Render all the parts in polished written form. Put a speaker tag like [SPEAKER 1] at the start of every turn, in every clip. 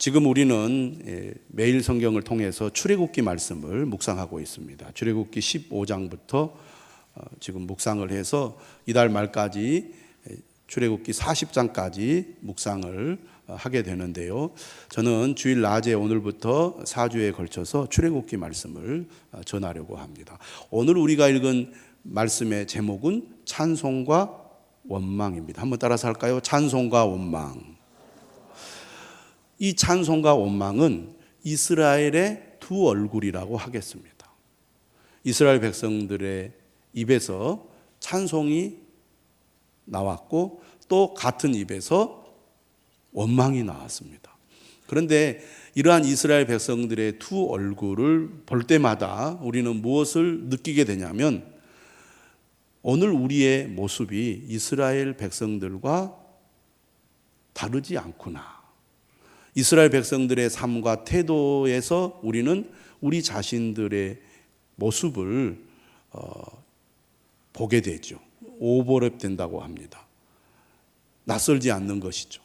[SPEAKER 1] 지금 우리는 매일 성경을 통해서 출애굽기 말씀을 묵상하고 있습니다. 출애굽기 15장부터 지금 묵상을 해서 이달 말까지 출애굽기 40장까지 묵상을 하게 되는데요. 저는 주일 낮에 오늘부터 4주에 걸쳐서 출애굽기 말씀을 전하려고 합니다. 오늘 우리가 읽은 말씀의 제목은 찬송과 원망입니다. 한번 따라서 할까요? 찬송과 원망. 이 찬송과 원망은 이스라엘의 두 얼굴이라고 하겠습니다. 이스라엘 백성들의 입에서 찬송이 나왔고 또 같은 입에서 원망이 나왔습니다. 그런데 이러한 이스라엘 백성들의 두 얼굴을 볼 때마다 우리는 무엇을 느끼게 되냐면 오늘 우리의 모습이 이스라엘 백성들과 다르지 않구나. 이스라엘 백성들의 삶과 태도에서 우리는 우리 자신들의 모습을 보게 되죠. 오버랩된다고 합니다. 낯설지 않는 것이죠.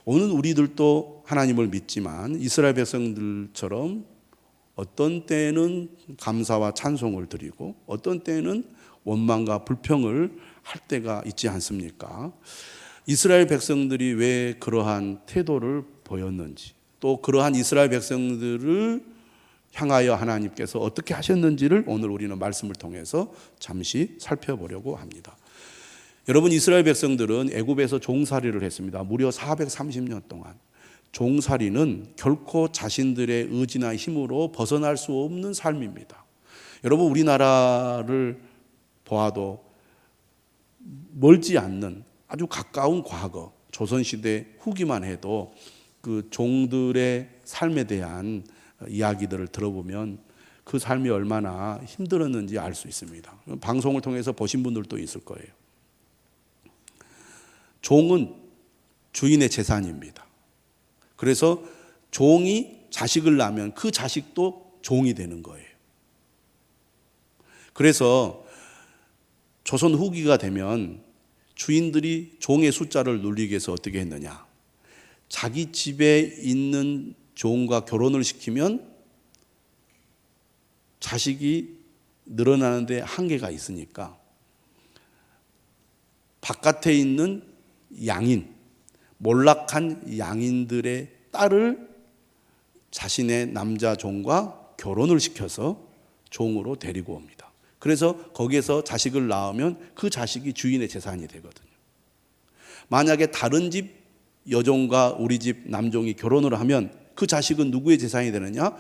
[SPEAKER 1] 오늘 우리들도 하나님을 믿지만 이스라엘 백성들처럼 어떤 때는 감사와 찬송을 드리고 어떤 때는 원망과 불평을 할 때가 있지 않습니까? 이스라엘 백성들이 왜 그러한 태도를 보였는지, 또 그러한 이스라엘 백성들을 향하여 하나님께서 어떻게 하셨는지를 오늘 우리는 말씀을 통해서 잠시 살펴보려고 합니다. 여러분, 이스라엘 백성들은 애굽에서 종살이를 했습니다. 무려 430년 동안. 종살이는 결코 자신들의 의지나 힘으로 벗어날 수 없는 삶입니다. 여러분, 우리나라를 보아도 멀지 않는 아주 가까운 과거, 조선시대 후기만 해도 그 종들의 삶에 대한 이야기들을 들어보면 그 삶이 얼마나 힘들었는지 알 수 있습니다. 방송을 통해서 보신 분들도 있을 거예요. 종은 주인의 재산입니다. 그래서 종이 자식을 낳으면 그 자식도 종이 되는 거예요. 그래서 조선 후기가 되면 주인들이 종의 숫자를 늘리기 위해서 어떻게 했느냐? 자기 집에 있는 종과 결혼을 시키면 자식이 늘어나는데 한계가 있으니까 바깥에 있는 양인, 몰락한 양인들의 딸을 자신의 남자 종과 결혼을 시켜서 종으로 데리고 옵니다. 그래서 거기에서 자식을 낳으면 그 자식이 주인의 재산이 되거든요. 만약에 다른 집 여종과 우리 집 남종이 결혼을 하면 그 자식은 누구의 재산이 되느냐?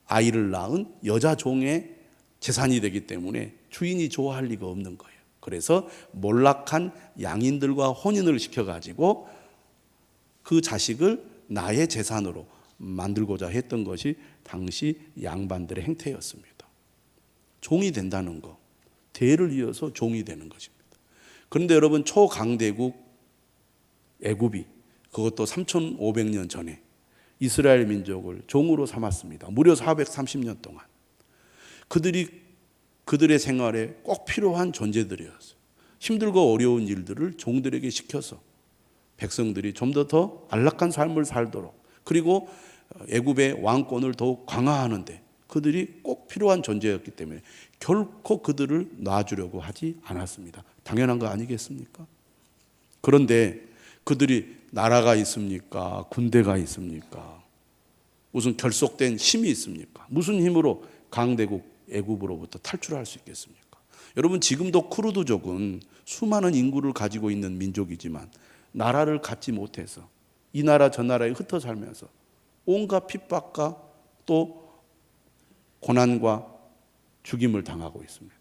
[SPEAKER 1] 아이를 낳은 여자 종의 재산이 되기 때문에 주인이 좋아할 리가 없는 거예요. 그래서 몰락한 양인들과 혼인을 시켜가지고 그 자식을 나의 재산으로 만들고자 했던 것이 당시 양반들의 행태였습니다. 종이 된다는 것, 대를 이어서 종이 되는 것입니다. 그런데 여러분, 초강대국 애굽이 그것도 3500년 전에 이스라엘 민족을 종으로 삼았습니다. 무려 430년 동안. 그들의 생활에 꼭 필요한 존재들이었어요. 힘들고 어려운 일들을 종들에게 시켜서 백성들이 좀 더 안락한 삶을 살도록, 그리고 애굽의 왕권을 더욱 강화하는데 그들이 꼭 필요한 존재였기 때문에 결코 그들을 놔주려고 하지 않았습니다. 당연한 거 아니겠습니까? 그런데 그들이 나라가 있습니까? 군대가 있습니까? 무슨 결속된 힘이 있습니까? 무슨 힘으로 강대국 애굽으로부터 탈출할 수 있겠습니까? 여러분, 지금도 쿠르드족은 수많은 인구를 가지고 있는 민족이지만 나라를 갖지 못해서 이 나라 저 나라에 흩어 살면서 온갖 핍박과 또 고난과 죽임을 당하고 있습니다.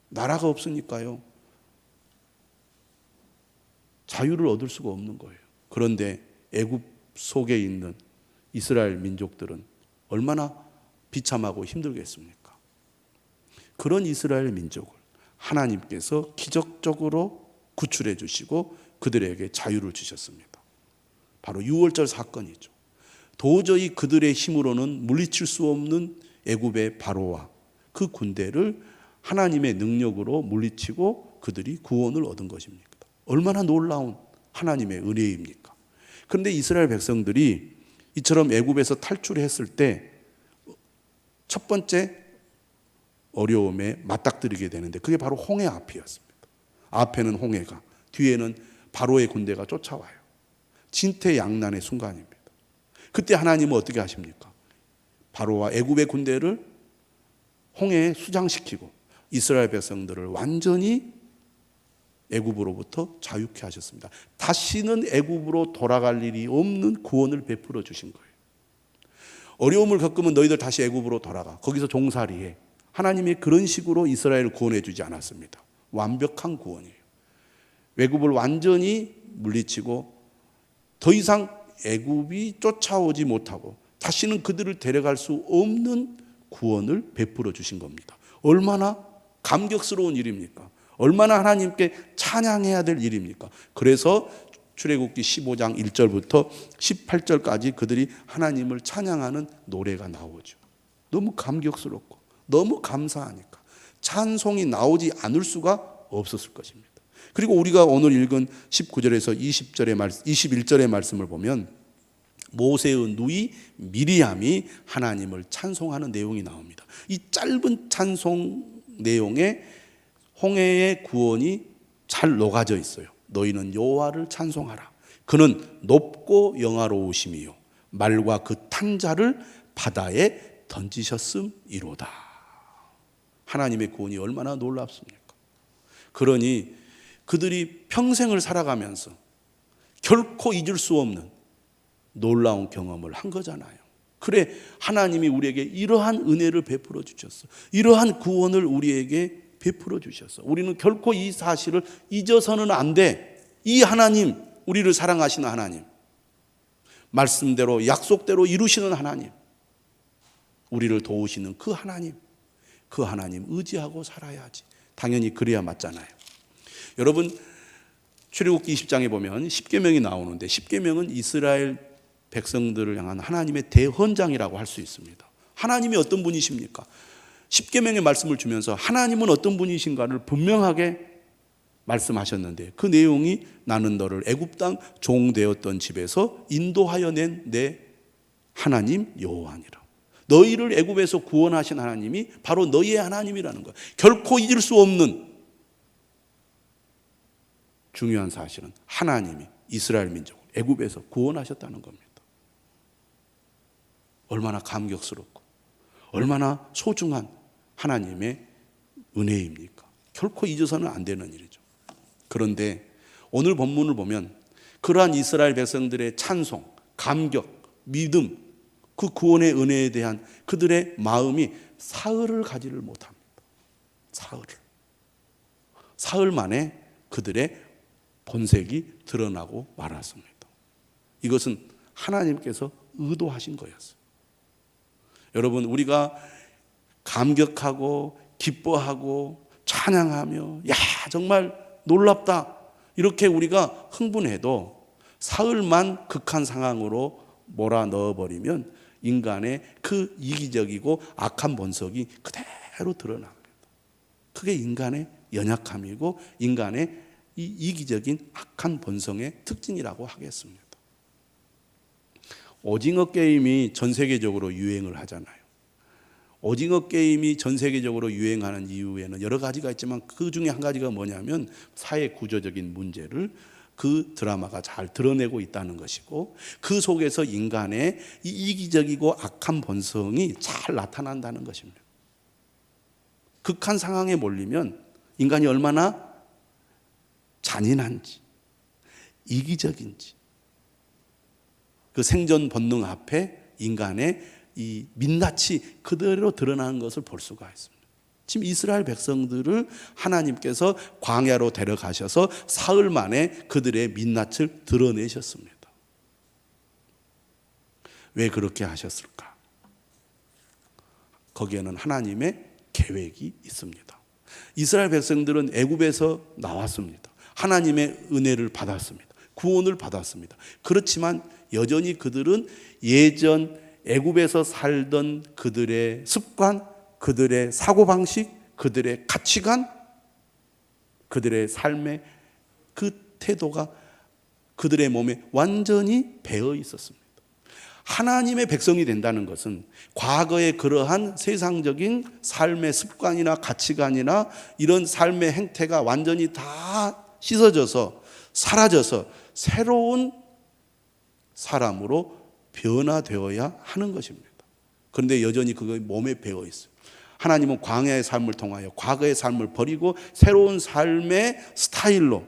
[SPEAKER 1] 나라가 없으니까요, 자유를 얻을 수가 없는 거예요. 그런데 애굽 속에 있는 이스라엘 민족들은 얼마나 비참하고 힘들겠습니까? 그런 이스라엘 민족을 하나님께서 기적적으로 구출해 주시고 그들에게 자유를 주셨습니다. 바로 6월절 사건이죠. 도저히 그들의 힘으로는 물리칠 수 없는 애굽의 바로와 그 군대를 하나님의 능력으로 물리치고 그들이 구원을 얻은 것입니다. 얼마나 놀라운 하나님의 은혜입니까? 그런데 이스라엘 백성들이 이처럼 애굽에서 탈출했을 때 첫 번째 어려움에 맞닥뜨리게 되는데 그게 바로 홍해 앞이었습니다. 앞에는 홍해가, 뒤에는 바로의 군대가 쫓아와요. 진퇴양난의 순간입니다. 그때 하나님은 어떻게 하십니까? 바로와 애굽의 군대를 홍해에 수장시키고 이스라엘 백성들을 완전히 애굽으로부터 자유케 하셨습니다. 다시는 애굽으로 돌아갈 일이 없는 구원을 베풀어 주신 거예요. 어려움을 겪으면 너희들 다시 애굽으로 돌아가. 거기서 종살이해. 하나님이 그런 식으로 이스라엘을 구원해 주지 않았습니다. 완벽한 구원이에요. 애굽을 완전히 물리치고 더 이상 애굽이 쫓아오지 못하고 다시는 그들을 데려갈 수 없는 구원을 베풀어 주신 겁니다. 얼마나 감격스러운 일입니까? 얼마나 하나님께 찬양해야 될 일입니까? 그래서 출애굽기 15장 1절부터 18절까지 그들이 하나님을 찬양하는 노래가 나오죠. 너무 감격스럽고 너무 감사하니까 찬송이 나오지 않을 수가 없었을 것입니다. 그리고 우리가 오늘 읽은 19절에서 21절의 말씀을 보면 모세의 누이 미리암이 하나님을 찬송하는 내용이 나옵니다. 이 짧은 찬송 내용에 홍해의 구원이 잘 녹아져 있어요. 너희는 여호와를 찬송하라. 그는 높고 영화로우심이요 말과 그 탄 자를 바다에 던지셨음이로다. 하나님의 구원이 얼마나 놀랍습니까? 그러니 그들이 평생을 살아가면서 결코 잊을 수 없는 놀라운 경험을 한 거잖아요. 그래, 하나님이 우리에게 이러한 은혜를 베풀어 주셨어. 이러한 구원을 우리에게 베풀어 주셨어. 우리는 결코 이 사실을 잊어서는 안 돼. 이 하나님, 우리를 사랑하시는 하나님, 말씀대로 약속대로 이루시는 하나님, 우리를 도우시는 그 하나님 의지하고 살아야지. 당연히 그래야 맞잖아요. 여러분, 출애굽기 20장에 보면 십계명이 나오는데 십계명은 이스라엘 백성들을 향한 하나님의 대헌장이라고 할 수 있습니다. 하나님이 어떤 분이십니까? 십계명의 말씀을 주면서 하나님은 어떤 분이신가를 분명하게 말씀하셨는데 그 내용이 나는 너를 애굽 땅 종 되었던 집에서 인도하여 낸 내 하나님 여호와니라. 너희를 애굽에서 구원하신 하나님이 바로 너희의 하나님이라는 거예요. 결코 잊을 수 없는 중요한 사실은 하나님이 이스라엘 민족을 애굽에서 구원하셨다는 겁니다. 얼마나 감격스럽고 얼마나 소중한 하나님의 은혜입니까? 결코 잊어서는 안 되는 일이죠. 그런데 오늘 본문을 보면 그러한 이스라엘 백성들의 찬송, 감격, 믿음, 그 구원의 은혜에 대한 그들의 마음이 사흘을 가지를 못합니다. 사흘 만에 그들의 본색이 드러나고 말았습니다. 이것은 하나님께서 의도하신 거였어요. 여러분, 우리가 감격하고 기뻐하고 찬양하며 야 정말 놀랍다 이렇게 우리가 흥분해도 사흘만 극한 상황으로 몰아넣어버리면 인간의 그 이기적이고 악한 본성이 그대로 드러납니다. 그게 인간의 연약함이고 인간의 이 이기적인 악한 본성의 특징이라고 하겠습니다. 오징어 게임이 전 세계적으로 유행을 하잖아요. 오징어 게임이 전 세계적으로 유행하는 이유에는 여러 가지가 있지만 그 중에 한 가지가 뭐냐면 사회 구조적인 문제를 그 드라마가 잘 드러내고 있다는 것이고 그 속에서 인간의 이 이기적이고 악한 본성이 잘 나타난다는 것입니다. 극한 상황에 몰리면 인간이 얼마나 잔인한지 이기적인지 그 생존 본능 앞에 인간의 이 민낯이 그대로 드러나는 것을 볼 수가 있습니다. 지금 이스라엘 백성들을 하나님께서 광야로 데려가셔서 사흘 만에 그들의 민낯을 드러내셨습니다. 왜 그렇게 하셨을까? 거기에는 하나님의 계획이 있습니다. 이스라엘 백성들은 애굽에서 나왔습니다. 하나님의 은혜를 받았습니다. 구원을 받았습니다. 그렇지만 여전히 그들은 예전 애굽에서 살던 그들의 습관, 그들의 사고방식, 그들의 가치관, 그들의 삶의 그 태도가 그들의 몸에 완전히 배어 있었습니다. 하나님의 백성이 된다는 것은 과거의 그러한 세상적인 삶의 습관이나 가치관이나 이런 삶의 행태가 완전히 다 씻어져서 사라져서 새로운 사람으로 변화되어야 하는 것입니다. 그런데 여전히 그거 몸에 배어 있어요. 하나님은 광야의 삶을 통하여 과거의 삶을 버리고 새로운 삶의 스타일로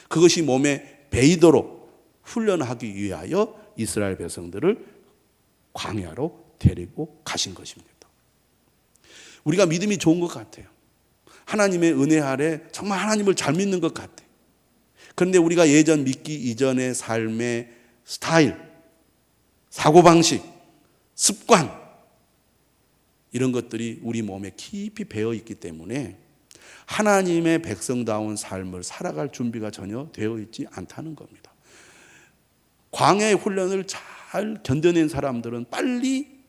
[SPEAKER 1] 그것이 몸에 배이도록 훈련하기 위하여 이스라엘 백성들을 광야로 데리고 가신 것입니다. 우리가 믿음이 좋은 것 같아요. 하나님의 은혜 아래 정말 하나님을 잘 믿는 것 같아요. 그런데 우리가 예전 믿기 이전의 삶의 스타일, 사고방식, 습관 이런 것들이 우리 몸에 깊이 배어 있기 때문에 하나님의 백성다운 삶을 살아갈 준비가 전혀 되어 있지 않다는 겁니다. 광야의 훈련을 잘 견뎌낸 사람들은 빨리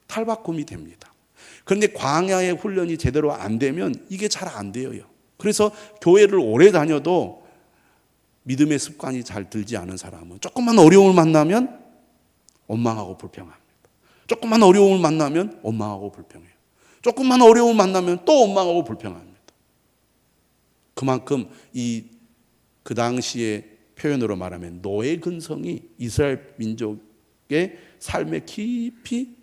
[SPEAKER 1] 탈바꿈이 됩니다. 그런데 광야의 훈련이 제대로 안 되면 이게 잘 안 돼요. 그래서 교회를 오래 다녀도 믿음의 습관이 잘 들지 않은 사람은 조금만 어려움을 만나면 원망하고 불평합니다. 조금만 어려움을 만나면 원망하고 불평해요. 조금만 어려움을 만나면 또 원망하고 불평합니다. 그만큼 그 당시의 표현으로 말하면 노예 근성이 이스라엘 민족의 삶에 깊이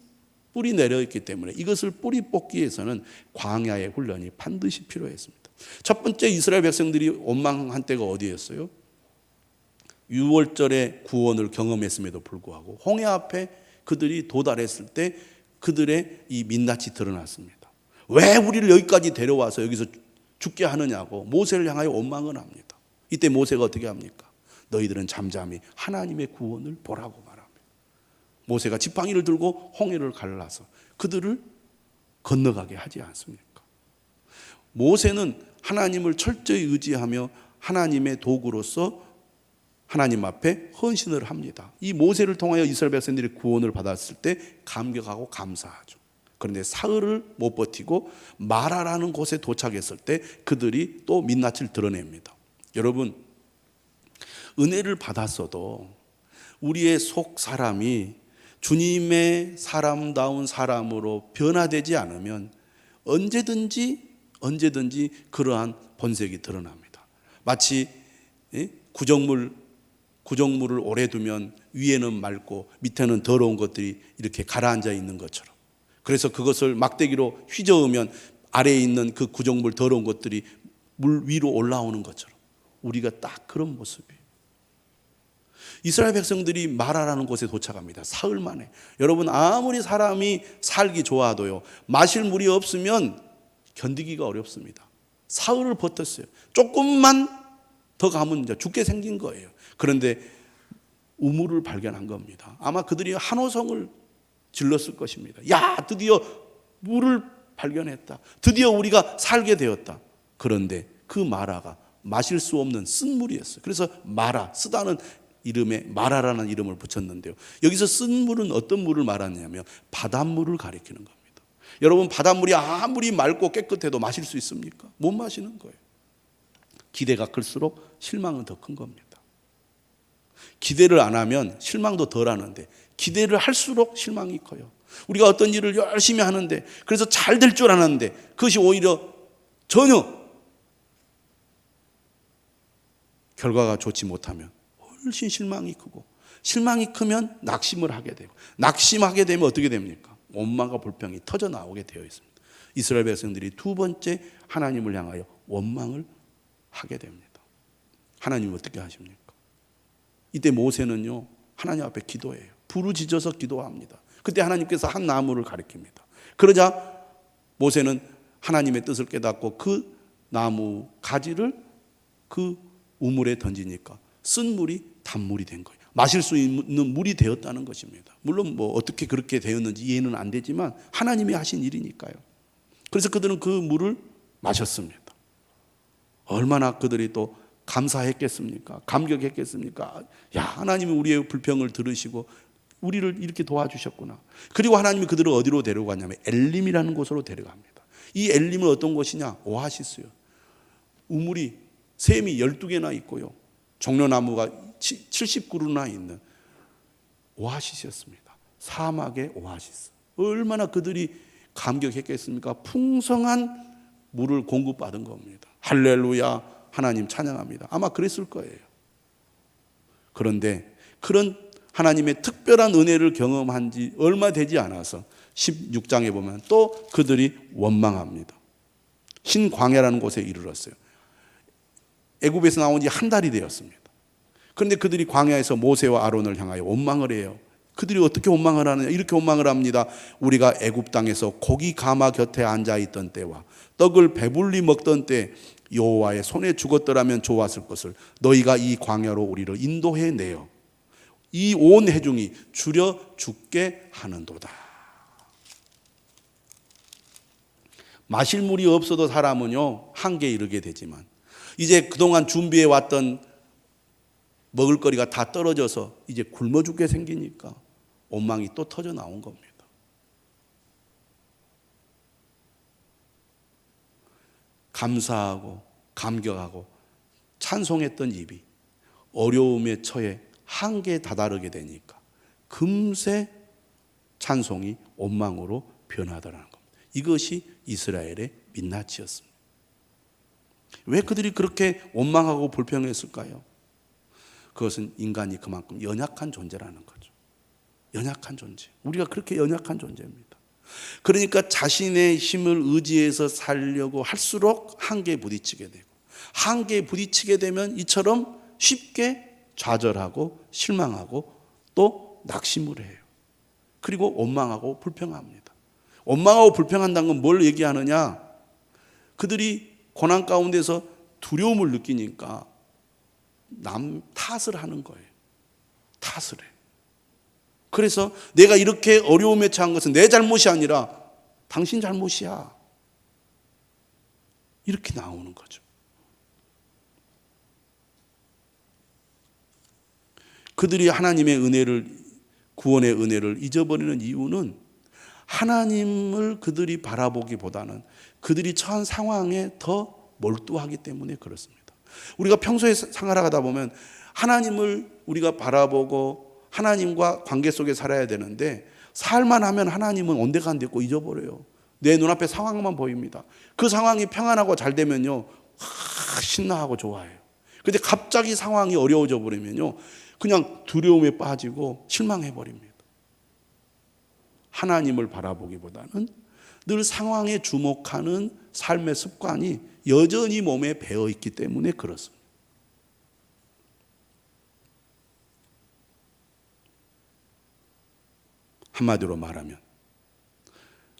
[SPEAKER 1] 뿌리 내려있기 때문에 이것을 뿌리 뽑기 위해서는 광야의 훈련이 반드시 필요했습니다. 첫 번째 이스라엘 백성들이 원망한 때가 어디였어요? 6월절의 구원을 경험했음에도 불구하고 홍해 앞에 그들이 도달했을 때 그들의 이 민낯이 드러났습니다. 왜 우리를 여기까지 데려와서 여기서 죽게 하느냐고 모세를 향하여 원망을 합니다. 이때 모세가 어떻게 합니까? 너희들은 잠잠히 하나님의 구원을 보라고 말합니다. 모세가 지팡이를 들고 홍해를 갈라서 그들을 건너가게 하지 않습니까? 모세는 하나님을 철저히 의지하며 하나님의 도구로서 하나님 앞에 헌신을 합니다. 이 모세를 통하여 이스라엘 백성들이 구원을 받았을 때 감격하고 감사하죠. 그런데 사흘을 못 버티고 마라라는 곳에 도착했을 때 그들이 또 민낯을 드러냅니다. 여러분, 은혜를 받았어도 우리의 속 사람이 주님의 사람다운 사람으로 변화되지 않으면 언제든지 그러한 본색이 드러납니다. 마치 구정물을 오래 두면 위에는 맑고 밑에는 더러운 것들이 이렇게 가라앉아 있는 것처럼, 그래서 그것을 막대기로 휘저으면 아래에 있는 그 구정물 더러운 것들이 물 위로 올라오는 것처럼 우리가 딱 그런 모습이에요. 이스라엘 백성들이 마라라는 곳에 도착합니다. 사흘 만에. 여러분, 아무리 사람이 살기 좋아도요, 마실 물이 없으면 견디기가 어렵습니다. 사흘을 버텼어요. 조금만 더 가면 이제 죽게 생긴 거예요. 그런데 우물을 발견한 겁니다. 아마 그들이 한호성을 질렀을 것입니다. 야, 드디어 물을 발견했다. 드디어 우리가 살게 되었다. 그런데 그 마라가 마실 수 없는 쓴 물이었어요. 그래서 마라, 쓰다는 이름에 마라라는 이름을 붙였는데요. 여기서 쓴 물은 어떤 물을 말하냐면 바닷물을 가리키는 겁니다. 여러분, 바닷물이 아무리 맑고 깨끗해도 마실 수 있습니까? 못 마시는 거예요. 기대가 클수록 실망은 더 큰 겁니다. 기대를 안 하면 실망도 덜 하는데 기대를 할수록 실망이 커요. 우리가 어떤 일을 열심히 하는데, 그래서 잘 될 줄 알았는데 그것이 오히려 전혀 결과가 좋지 못하면 훨씬 실망이 크고, 실망이 크면 낙심을 하게 되고, 낙심하게 되면 어떻게 됩니까? 원망과 불평이 터져 나오게 되어 있습니다. 이스라엘 백성들이 두 번째 하나님을 향하여 원망을 하게 됩니다. 하나님 어떻게 하십니까? 이때 모세는요, 하나님 앞에 기도해요. 부르짖어서 기도합니다. 그때 하나님께서 한 나무를 가리킵니다. 그러자 모세는 하나님의 뜻을 깨닫고 그 나무 가지를 그 우물에 던지니까 쓴 물이 단물이 된 거예요. 마실 수 있는 물이 되었다는 것입니다. 물론 뭐 어떻게 그렇게 되었는지 이해는 안 되지만 하나님이 하신 일이니까요. 그래서 그들은 그 물을 마셨습니다. 얼마나 그들이 또 감사했겠습니까? 감격했겠습니까? 야, 하나님이 우리의 불평을 들으시고 우리를 이렇게 도와주셨구나. 그리고 하나님이 그들을 어디로 데려가냐면 엘림이라는 곳으로 데려갑니다. 이 엘림은 어떤 곳이냐? 오아시스요. 우물이 샘이 12개나 있고요. 종려나무가 70그루나 있는 오아시스였습니다. 사막의 오아시스. 얼마나 그들이 감격했겠습니까? 풍성한 물을 공급받은 겁니다. 할렐루야, 하나님 찬양합니다. 아마 그랬을 거예요. 그런데 그런 하나님의 특별한 은혜를 경험한 지 얼마 되지 않아서 16장에 보면 또 그들이 원망합니다. 신광야라는 곳에 이르렀어요. 애굽에서 나온 지 한 달이 되었습니다. 그런데 그들이 광야에서 모세와 아론을 향하여 원망을 해요. 그들이 어떻게 원망을 하느냐? 이렇게 원망을 합니다. 우리가 애굽 땅에서 고기 가마 곁에 앉아 있던 때와 떡을 배불리 먹던 때 여호와의 손에 죽었더라면 좋았을 것을 너희가 이 광야로 우리를 인도해 내어 이 온 회중이 줄여 죽게 하는도다. 마실 물이 없어도 사람은요 한계에 이르게 되지만 이제 그동안 준비해 왔던 먹을거리가 다 떨어져서 이제 굶어 죽게 생기니까 원망이 또 터져 나온 겁니다. 감사하고 감격하고 찬송했던 입이 어려움에 처해 한계에 다다르게 되니까 금세 찬송이 원망으로 변하더라는 겁니다. 이것이 이스라엘의 민낯이었습니다. 왜 그들이 그렇게 원망하고 불평했을까요? 그것은 인간이 그만큼 연약한 존재라는 거죠. 연약한 존재. 우리가 그렇게 연약한 존재입니다. 그러니까 자신의 힘을 의지해서 살려고 할수록 한계에 부딪히게 되고 한계에 부딪히게 되면 이처럼 쉽게 좌절하고 실망하고 또 낙심을 해요. 그리고 원망하고 불평합니다. 원망하고 불평한다는 건 뭘 얘기하느냐? 그들이 고난 가운데서 두려움을 느끼니까 남 탓을 하는 거예요. 탓을 해. 그래서 내가 이렇게 어려움에 처한 것은 내 잘못이 아니라 당신 잘못이야. 이렇게 나오는 거죠. 그들이 하나님의 은혜를, 구원의 은혜를 잊어버리는 이유는 하나님을 그들이 바라보기보다는 그들이 처한 상황에 더 몰두하기 때문에 그렇습니다. 우리가 평소에 생활하다 보면 하나님을 우리가 바라보고 하나님과 관계 속에 살아야 되는데 살만 하면 하나님은 온데간데 있고 잊어버려요. 내 눈앞에 상황만 보입니다. 그 상황이 평안하고 잘 되면요 신나하고 좋아해요. 그런데 갑자기 상황이 어려워져 버리면요 그냥 두려움에 빠지고 실망해 버립니다. 하나님을 바라보기보다는 늘 상황에 주목하는 삶의 습관이 여전히 몸에 배어 있기 때문에 그렇습니다. 한마디로 말하면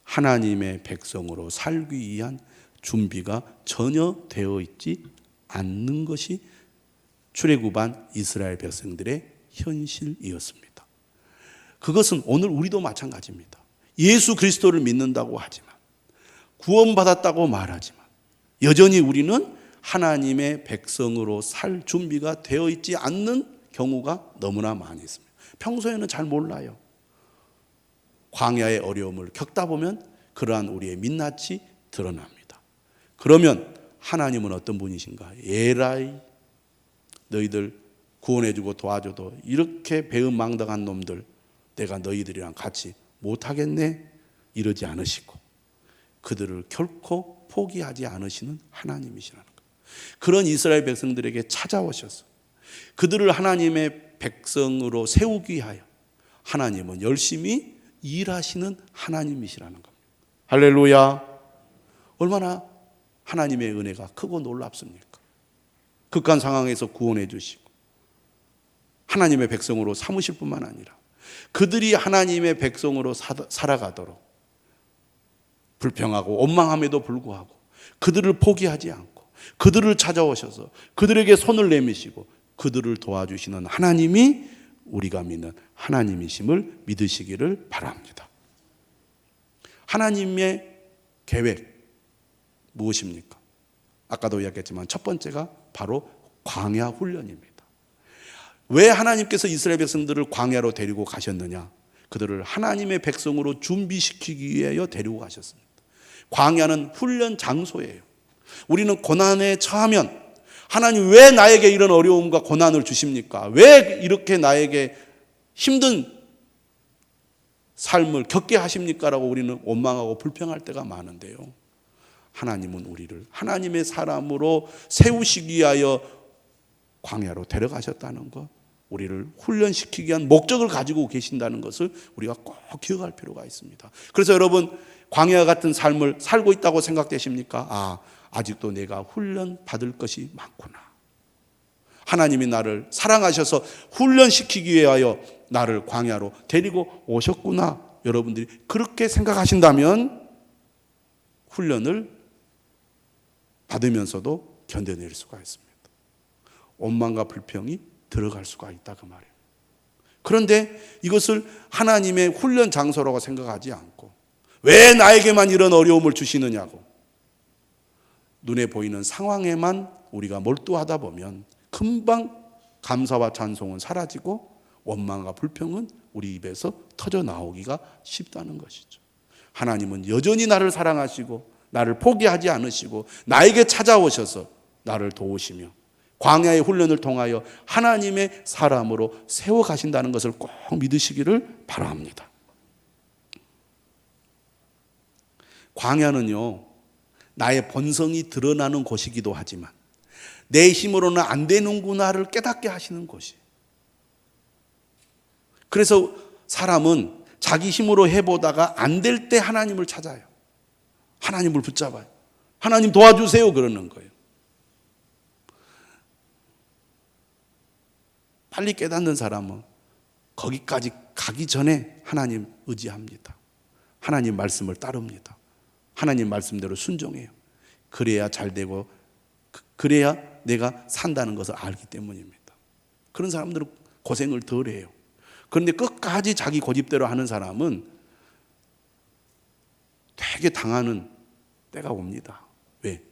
[SPEAKER 1] 하나님의 백성으로 살기 위한 준비가 전혀 되어 있지 않는 것이 출애굽한 이스라엘 백성들의 현실이었습니다. 그것은 오늘 우리도 마찬가지입니다. 예수 그리스도를 믿는다고 하지만 구원받았다고 말하지만 여전히 우리는 하나님의 백성으로 살 준비가 되어 있지 않는 경우가 너무나 많이 있습니다. 평소에는 잘 몰라요. 광야의 어려움을 겪다 보면 그러한 우리의 민낯이 드러납니다. 그러면 하나님은 어떤 분이신가? 에라이, 너희들 구원해주고 도와줘도 이렇게 배은망덕한 놈들 내가 너희들이랑 같이 못하겠네? 이러지 않으시고 그들을 결코 포기하지 않으시는 하나님이시라는 거예요. 그런 이스라엘 백성들에게 찾아오셔서 그들을 하나님의 백성으로 세우기 위하여 하나님은 열심히 일하시는 하나님이시라는 겁니다. 할렐루야. 얼마나 하나님의 은혜가 크고 놀랍습니까? 극한 상황에서 구원해 주시고 하나님의 백성으로 삼으실 뿐만 아니라 그들이 하나님의 백성으로 살아가도록 불평하고 원망함에도 불구하고 그들을 포기하지 않고 그들을 찾아오셔서 그들에게 손을 내미시고 그들을 도와주시는 하나님이 우리가 믿는 하나님이심을 믿으시기를 바랍니다. 하나님의 계획 무엇입니까? 아까도 이야기했지만 첫 번째가 바로 광야 훈련입니다. 왜 하나님께서 이스라엘 백성들을 광야로 데리고 가셨느냐? 그들을 하나님의 백성으로 준비시키기 위하여 데리고 가셨습니다. 광야는 훈련 장소예요. 우리는 고난에 처하면 하나님 왜 나에게 이런 어려움과 고난을 주십니까? 왜 이렇게 나에게 힘든 삶을 겪게 하십니까? 라고 우리는 원망하고 불평할 때가 많은데요. 하나님은 우리를 하나님의 사람으로 세우시기 위하여 광야로 데려가셨다는 것, 우리를 훈련시키기 위한 목적을 가지고 계신다는 것을 우리가 꼭 기억할 필요가 있습니다. 그래서 여러분, 광야 같은 삶을 살고 있다고 생각되십니까? 아직도 내가 훈련 받을 것이 많구나. 하나님이 나를 사랑하셔서 훈련시키기 위하여 나를 광야로 데리고 오셨구나. 여러분들이 그렇게 생각하신다면 훈련을 받으면서도 견뎌낼 수가 있습니다. 원망과 불평이 들어갈 수가 있다 그 말이에요. 그런데 이것을 하나님의 훈련 장소라고 생각하지 않고 왜 나에게만 이런 어려움을 주시느냐고 눈에 보이는 상황에만 우리가 몰두하다 보면 금방 감사와 찬송은 사라지고 원망과 불평은 우리 입에서 터져 나오기가 쉽다는 것이죠. 하나님은 여전히 나를 사랑하시고 나를 포기하지 않으시고 나에게 찾아오셔서 나를 도우시며 광야의 훈련을 통하여 하나님의 사람으로 세워가신다는 것을 꼭 믿으시기를 바랍니다. 광야는요, 나의 본성이 드러나는 곳이기도 하지만 내 힘으로는 안 되는구나를 깨닫게 하시는 곳이에요. 그래서 사람은 자기 힘으로 해보다가 안 될 때 하나님을 찾아요. 하나님을 붙잡아요. 하나님 도와주세요 그러는 거예요. 빨리 깨닫는 사람은 거기까지 가기 전에 하나님 의지합니다. 하나님 말씀을 따릅니다. 하나님 말씀대로 순종해요. 그래야 잘 되고 그래야 내가 산다는 것을 알기 때문입니다. 그런 사람들은 고생을 덜 해요. 그런데 끝까지 자기 고집대로 하는 사람은 되게 당하는 때가 옵니다. 왜?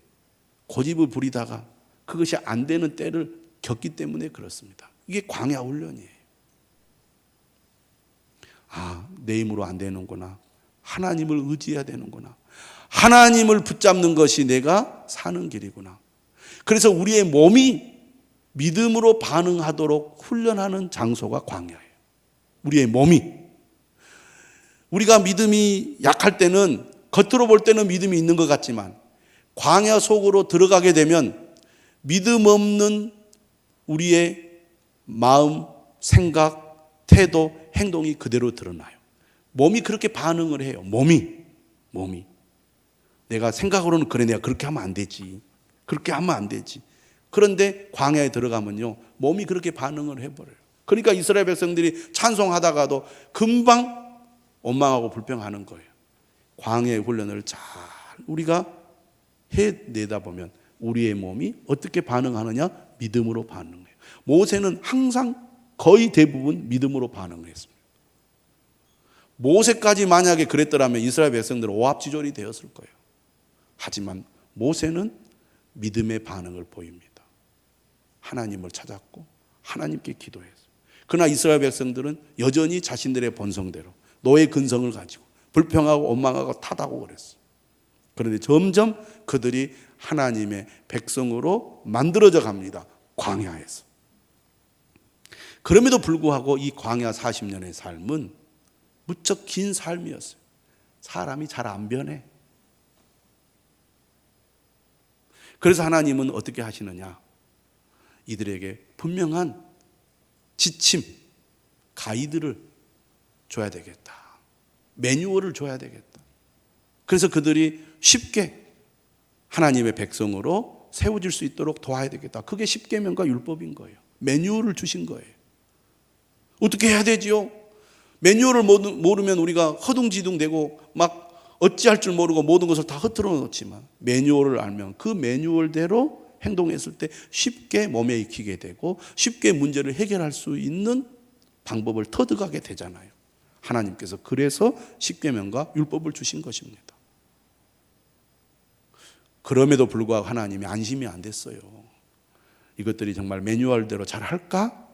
[SPEAKER 1] 고집을 부리다가 그것이 안 되는 때를 겪기 때문에 그렇습니다. 이게 광야 훈련이에요. 내 힘으로 안 되는구나. 하나님을 의지해야 되는구나. 하나님을 붙잡는 것이 내가 사는 길이구나. 그래서 우리의 몸이 믿음으로 반응하도록 훈련하는 장소가 광야예요. 우리의 몸이. 우리가 믿음이 약할 때는 겉으로 볼 때는 믿음이 있는 것 같지만 광야 속으로 들어가게 되면 믿음 없는 우리의 마음, 생각, 태도, 행동이 그대로 드러나요. 몸이 그렇게 반응을 해요. 몸이. 내가 생각으로는 그래, 내가 그렇게 하면 안 되지. 그렇게 하면 안 되지. 그런데 광야에 들어가면요, 몸이 그렇게 반응을 해버려요. 그러니까 이스라엘 백성들이 찬송하다가도 금방 원망하고 불평하는 거예요. 광야의 훈련을 잘 우리가 해내다 보면 우리의 몸이 어떻게 반응하느냐? 믿음으로 반응해요. 모세는 항상 거의 대부분 믿음으로 반응했습니다. 모세까지 만약에 그랬더라면 이스라엘 백성들은 오합지졸이 되었을 거예요. 하지만 모세는 믿음의 반응을 보입니다. 하나님을 찾았고 하나님께 기도했어요. 그러나 이스라엘 백성들은 여전히 자신들의 본성대로 노예 근성을 가지고 불평하고 원망하고 타다고 그랬어요. 그런데 점점 그들이 하나님의 백성으로 만들어져 갑니다. 광야에서. 그럼에도 불구하고 이 광야 40년의 삶은 무척 긴 삶이었어요. 사람이 잘 안 변해. 그래서 하나님은 어떻게 하시느냐? 이들에게 분명한 지침, 가이드를 줘야 되겠다. 매뉴얼을 줘야 되겠다. 그래서 그들이 쉽게 하나님의 백성으로 세워질 수 있도록 도와야 되겠다. 그게 십계명과 율법인 거예요. 매뉴얼을 주신 거예요. 어떻게 해야 되지요? 매뉴얼을 모르면 우리가 허둥지둥대고 막 어찌할 줄 모르고 모든 것을 다 흐트러 놓지만 매뉴얼을 알면 그 매뉴얼대로 행동했을 때 쉽게 몸에 익히게 되고 쉽게 문제를 해결할 수 있는 방법을 터득하게 되잖아요. 하나님께서 그래서 십계명과 율법을 주신 것입니다. 그럼에도 불구하고 하나님이 안심이 안 됐어요. 이것들이 정말 매뉴얼대로 잘 할까?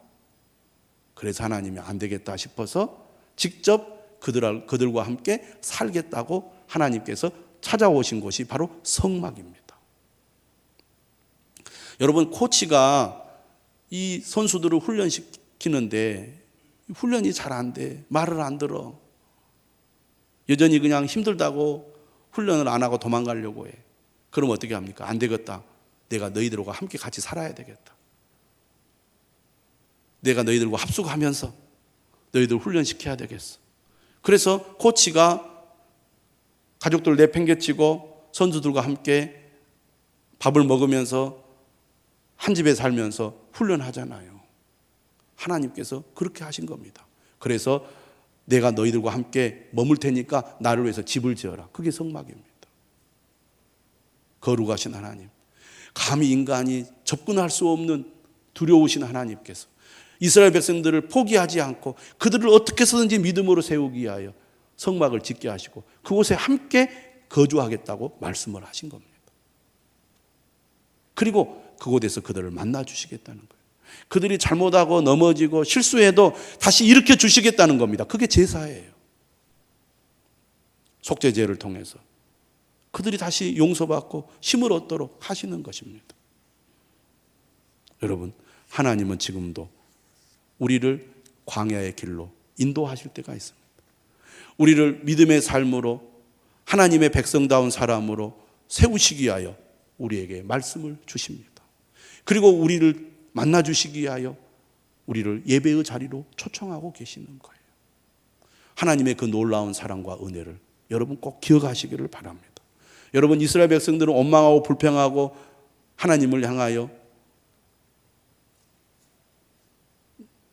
[SPEAKER 1] 그래서 하나님이 안 되겠다 싶어서 직접 그들과 함께 살겠다고 하나님께서 찾아오신 곳이 바로 성막입니다. 여러분, 코치가 이 선수들을 훈련시키는데 훈련이 잘 안 돼. 말을 안 들어. 여전히 그냥 힘들다고 훈련을 안 하고 도망가려고 해. 그럼 어떻게 합니까? 안 되겠다. 내가 너희들과 함께 같이 살아야 되겠다. 내가 너희들과 합숙하면서 너희들 훈련시켜야 되겠어. 그래서 코치가 가족들 내팽개치고 선수들과 함께 밥을 먹으면서 한 집에 살면서 훈련하잖아요. 하나님께서 그렇게 하신 겁니다. 그래서 내가 너희들과 함께 머물 테니까 나를 위해서 집을 지어라. 그게 성막입니다. 거룩하신 하나님, 감히 인간이 접근할 수 없는 두려우신 하나님께서 이스라엘 백성들을 포기하지 않고 그들을 어떻게 해서든지 믿음으로 세우기 위하여 성막을 짓게 하시고 그곳에 함께 거주하겠다고 말씀을 하신 겁니다. 그리고 그곳에서 그들을 만나 주시겠다는 거예요. 그들이 잘못하고 넘어지고 실수해도 다시 일으켜 주시겠다는 겁니다. 그게 제사예요. 속죄제를 통해서 그들이 다시 용서받고 힘을 얻도록 하시는 것입니다. 여러분, 하나님은 지금도 우리를 광야의 길로 인도하실 때가 있습니다. 우리를 믿음의 삶으로 하나님의 백성다운 사람으로 세우시기 위하여 우리에게 말씀을 주십니다. 그리고 우리를 만나 주시기 위하여 우리를 예배의 자리로 초청하고 계시는 거예요. 하나님의 그 놀라운 사랑과 은혜를 여러분 꼭 기억하시기를 바랍니다. 여러분, 이스라엘 백성들은 원망하고 불평하고 하나님을 향하여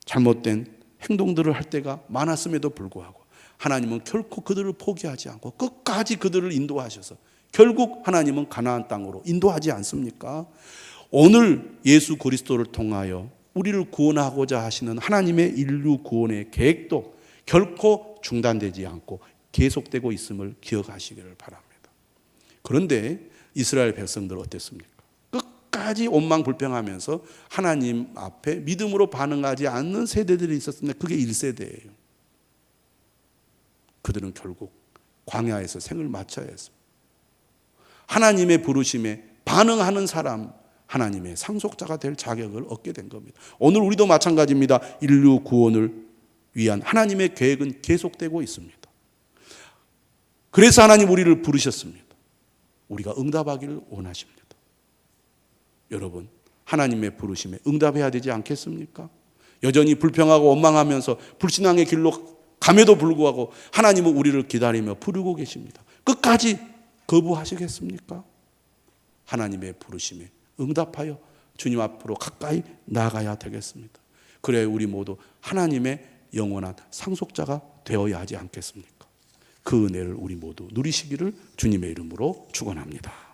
[SPEAKER 1] 잘못된 행동들을 할 때가 많았음에도 불구하고 하나님은 결코 그들을 포기하지 않고 끝까지 그들을 인도하셔서 결국 하나님은 가나안 땅으로 인도하지 않습니까? 오늘 예수 그리스도를 통하여 우리를 구원하고자 하시는 하나님의 인류 구원의 계획도 결코 중단되지 않고 계속되고 있음을 기억하시기를 바랍니다. 그런데 이스라엘 백성들 어땠습니까? 끝까지 원망불평하면서 하나님 앞에 믿음으로 반응하지 않는 세대들이 있었는데 그게 1세대예요. 그들은 결국 광야에서 생을 마쳐야 했습니다. 하나님의 부르심에 반응하는 사람, 하나님의 상속자가 될 자격을 얻게 된 겁니다. 오늘 우리도 마찬가지입니다. 인류 구원을 위한 하나님의 계획은 계속되고 있습니다. 그래서 하나님 우리를 부르셨습니다. 우리가 응답하기를 원하십니다. 여러분, 하나님의 부르심에 응답해야 되지 않겠습니까? 여전히 불평하고 원망하면서 불신앙의 길로 감에도 불구하고 하나님은 우리를 기다리며 부르고 계십니다. 끝까지 거부하시겠습니까? 하나님의 부르심에 응답하여 주님 앞으로 가까이 나아가야 되겠습니다. 그래야 우리 모두 하나님의 영원한 상속자가 되어야 하지 않겠습니까? 그 은혜를 우리 모두 누리시기를 주님의 이름으로 축원합니다.